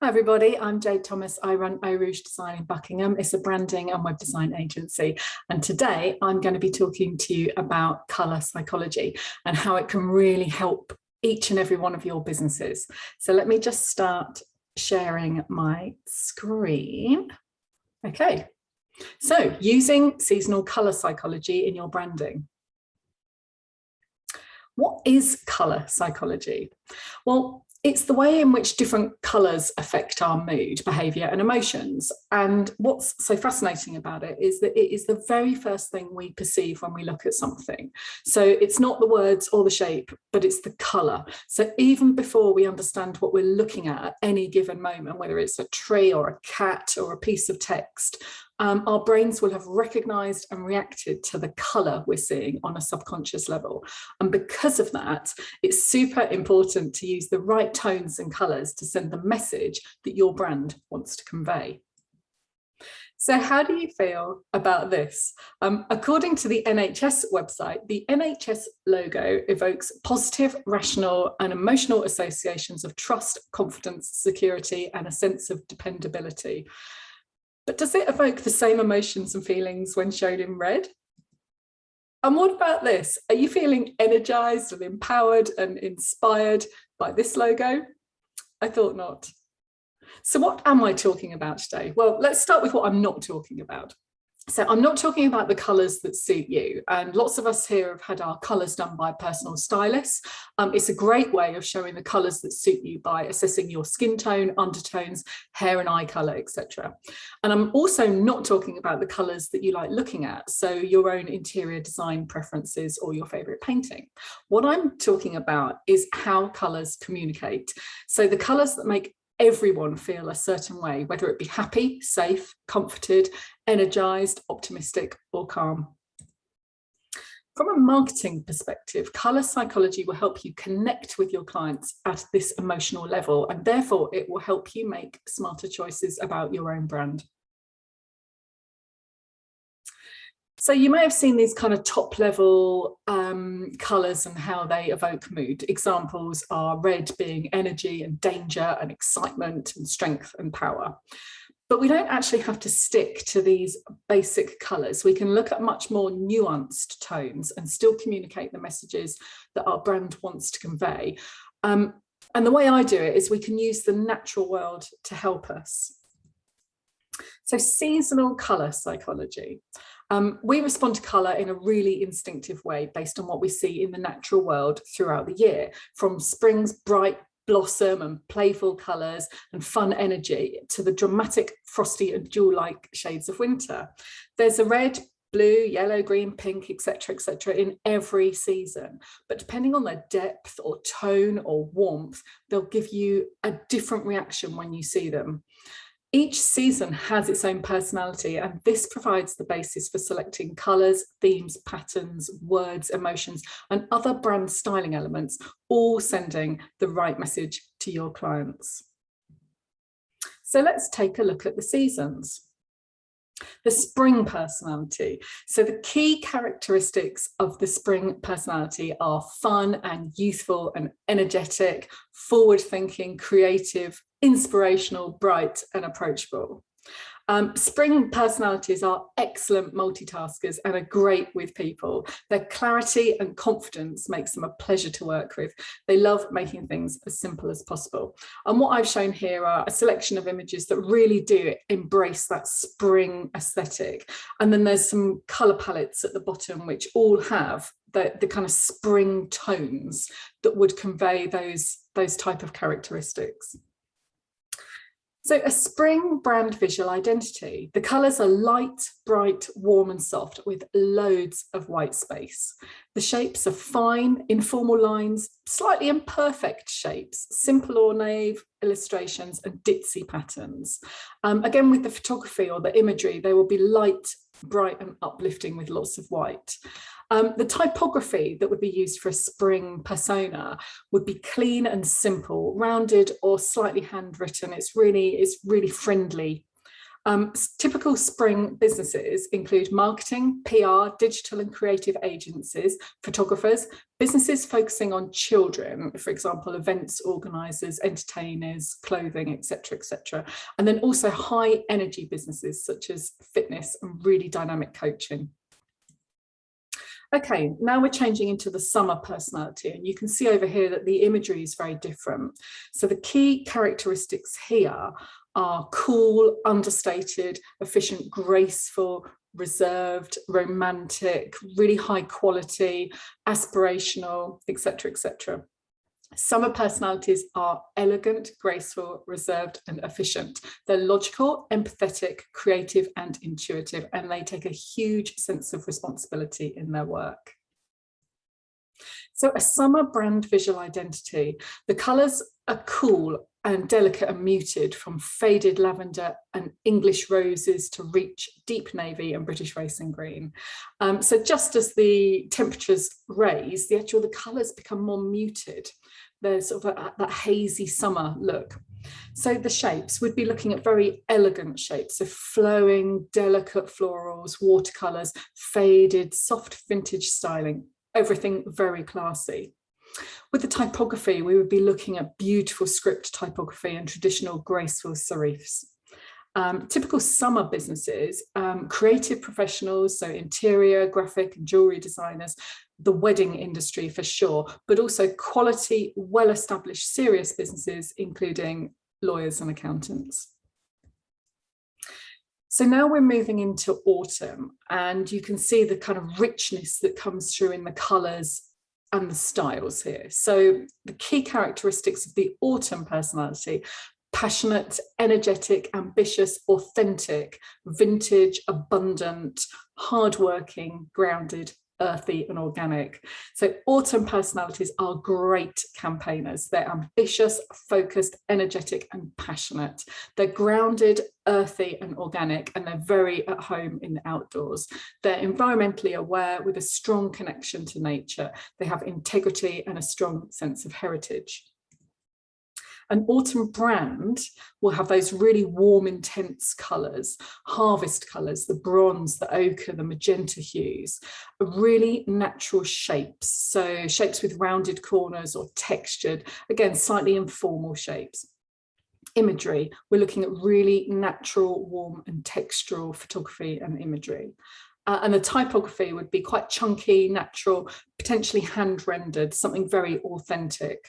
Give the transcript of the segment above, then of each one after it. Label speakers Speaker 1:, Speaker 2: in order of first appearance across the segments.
Speaker 1: Hi everybody, I'm Jade Thomas. I run Eau Rouge Design in Buckingham. It's a branding and web design agency. And today I'm going to be talking to you about colour psychology and how it can really help each and every one of your businesses. So let me just start sharing my screen. Okay, so using seasonal colour psychology in your branding. What is colour psychology? Well, it's the way in which different colours affect our mood, behaviour and emotions. And what's so fascinating about it is that it is the very first thing we perceive when we look at something. So it's not the words or the shape, but it's the colour. So even before we understand what we're looking at any given moment, whether it's a tree or a cat or a piece of text, our brains will have recognised and reacted to the colour we're seeing on a subconscious level. And because of that, it's super important to use the right tones and colours to send the message that your brand wants to convey. So how do you feel about this? According to the NHS website, the NHS logo evokes positive, rational and emotional associations of trust, confidence, security and a sense of dependability. But does it evoke the same emotions and feelings when shown in red? And what about this? Are you feeling energized and empowered and inspired by this logo? I thought not. So what am I talking about today? Well, let's start with what I'm not talking about. So I'm not talking about the colours that suit you. And lots of us here have had our colours done by personal stylists. It's a great way of showing the colours that suit you by assessing your skin tone, undertones, hair and eye colour, etc. And I'm also not talking about the colours that you like looking at, so your own interior design preferences or your favourite painting. What I'm talking about is how colours communicate. So the colours that make everyone feel a certain way, whether it be happy, safe, comforted, energized, optimistic or calm. From a marketing perspective, colour psychology will help you connect with your clients at this emotional level, and therefore it will help you make smarter choices about your own brand. So you may have seen these kind of top level colours and how they evoke mood. Examples are red being energy and danger and excitement and strength and power. But we don't actually have to stick to these basic colours. We can look at much more nuanced tones and still communicate the messages that our brand wants to convey. And the way I do it is we can use the natural world to help us. So seasonal colour psychology. We respond to colour in a really instinctive way based on what we see in the natural world throughout the year, from spring's bright blossom and playful colours and fun energy to the dramatic frosty and jewel-like shades of winter. There's a red, blue, yellow, green, pink, etc., in every season, but depending on their depth or tone or warmth, they'll give you a different reaction when you see them. Each season has its own personality, and this provides the basis for selecting colours, themes, patterns, words, emotions, and other brand styling elements, all sending the right message to your clients. So let's take a look at the seasons. The spring personality. So the key characteristics of the spring personality are fun and youthful and energetic, forward-thinking, creative, inspirational, bright and approachable. Spring personalities are excellent multitaskers and are great with people. Their clarity and confidence makes them a pleasure to work with. They love making things as simple as possible. And what I've shown here are a selection of images that really do embrace that spring aesthetic. And then there's some colour palettes at the bottom which all have the kind of spring tones that would convey those type of characteristics. So a spring brand visual identity. The colours are light, bright, warm and soft with loads of white space. The shapes are fine, informal lines, slightly imperfect shapes, simple ornate illustrations and ditzy patterns. Again, with the photography or the imagery, they will be light, bright and uplifting with lots of white. The typography that would be used for a spring persona would be clean and simple, rounded or slightly handwritten. It's really friendly. Typical spring businesses include marketing, PR, digital and creative agencies, photographers, businesses focusing on children, for example, events organisers, entertainers, clothing, etc., etc. And then also high energy businesses such as fitness and really dynamic coaching. Okay, now we're changing into the summer personality, and you can see over here that the imagery is very different. So the key characteristics here are cool, understated, efficient, graceful, reserved, romantic, really high quality, aspirational, etc., etc. Summer personalities are elegant, graceful, reserved, and efficient. They're logical, empathetic, creative, and intuitive, and they take a huge sense of responsibility in their work. So a summer brand visual identity, the colours are cool and delicate and muted, from faded lavender and English roses to rich deep navy and British racing green. So just as the temperatures raise, the colours become more muted. There's sort of that hazy summer look. So the shapes, we'd be looking at very elegant shapes, so flowing, delicate florals, watercolours, faded, soft vintage styling, everything very classy. With the typography, we would be looking at beautiful script typography and traditional graceful serifs. Typical summer businesses, creative professionals, so interior, graphic and jewellery designers, the wedding industry for sure, but also quality, well-established, serious businesses, including lawyers and accountants. So now we're moving into autumn, and you can see the kind of richness that comes through in the colours and the styles here. So the key characteristics of the autumn personality: passionate, energetic, ambitious, authentic, vintage, abundant, hardworking, grounded, earthy and organic. So autumn personalities are great campaigners. They're ambitious, focused, energetic and passionate. They're grounded, earthy and organic, and they're very at home in the outdoors. They're environmentally aware with a strong connection to nature. They have integrity and a strong sense of heritage. An autumn brand will have those really warm, intense colours, harvest colours, the bronze, the ochre, the magenta hues, really natural shapes. So shapes with rounded corners or textured, again, slightly informal shapes. Imagery, we're looking at really natural, warm and textural photography and imagery. And the typography would be quite chunky, natural, potentially hand rendered, something very authentic.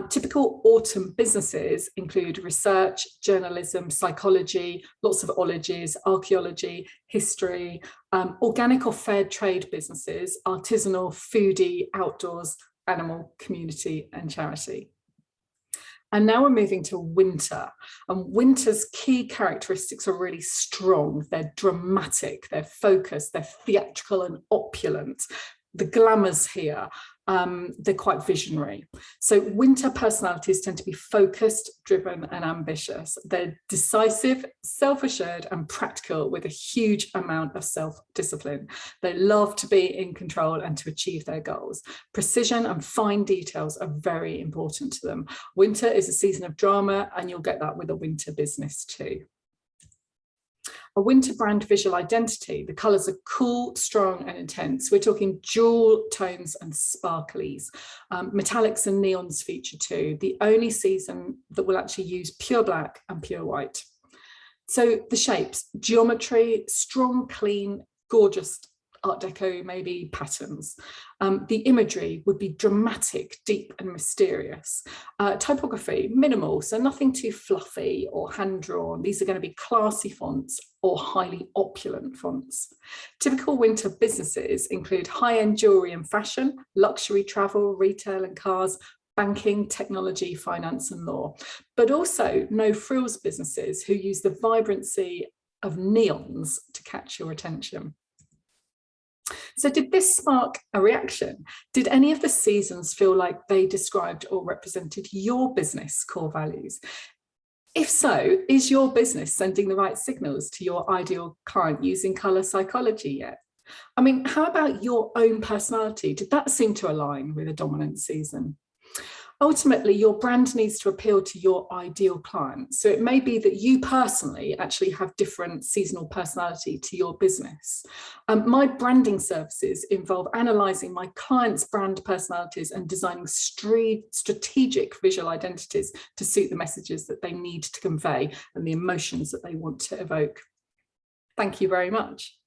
Speaker 1: Typical autumn businesses include research, journalism, psychology, lots of ologies, archaeology, history, organic or fair trade businesses, artisanal, foodie, outdoors, animal, community and charity. And now we're moving to winter, and winter's key characteristics are really strong. They're dramatic, they're focused, they're theatrical and opulent. The glamours here, they're quite visionary. So winter personalities tend to be focused, driven and ambitious. They're decisive, self-assured and practical with a huge amount of self-discipline. They love to be in control and to achieve their goals. Precision and fine details are very important to them. Winter is a season of drama, and you'll get that with a winter business too. A winter brand visual identity, the colours are cool, strong and intense. We're talking jewel tones and sparklies. Metallics and neons feature too. The only season that will actually use pure black and pure white. So the shapes, geometry, strong, clean, gorgeous Art Deco, maybe patterns. The imagery would be dramatic, deep and mysterious. Typography, minimal, so nothing too fluffy or hand-drawn. These are going to be classy fonts or highly opulent fonts. Typical winter businesses include high-end jewellery and fashion, luxury travel, retail and cars, banking, technology, finance and law, but also no frills businesses who use the vibrancy of neons to catch your attention. So did this spark a reaction? Did any of the seasons feel like they described or represented your business core values? If so, is your business sending the right signals to your ideal client using colour psychology yet? I mean, how about your own personality? Did that seem to align with a dominant season? ultimately, your brand needs to appeal to your ideal client. So it may be that you personally actually have different seasonal personality to your business. My branding services involve analysing my clients' brand personalities and designing strategic visual identities to suit the messages that they need to convey and the emotions that they want to evoke. Thank you very much.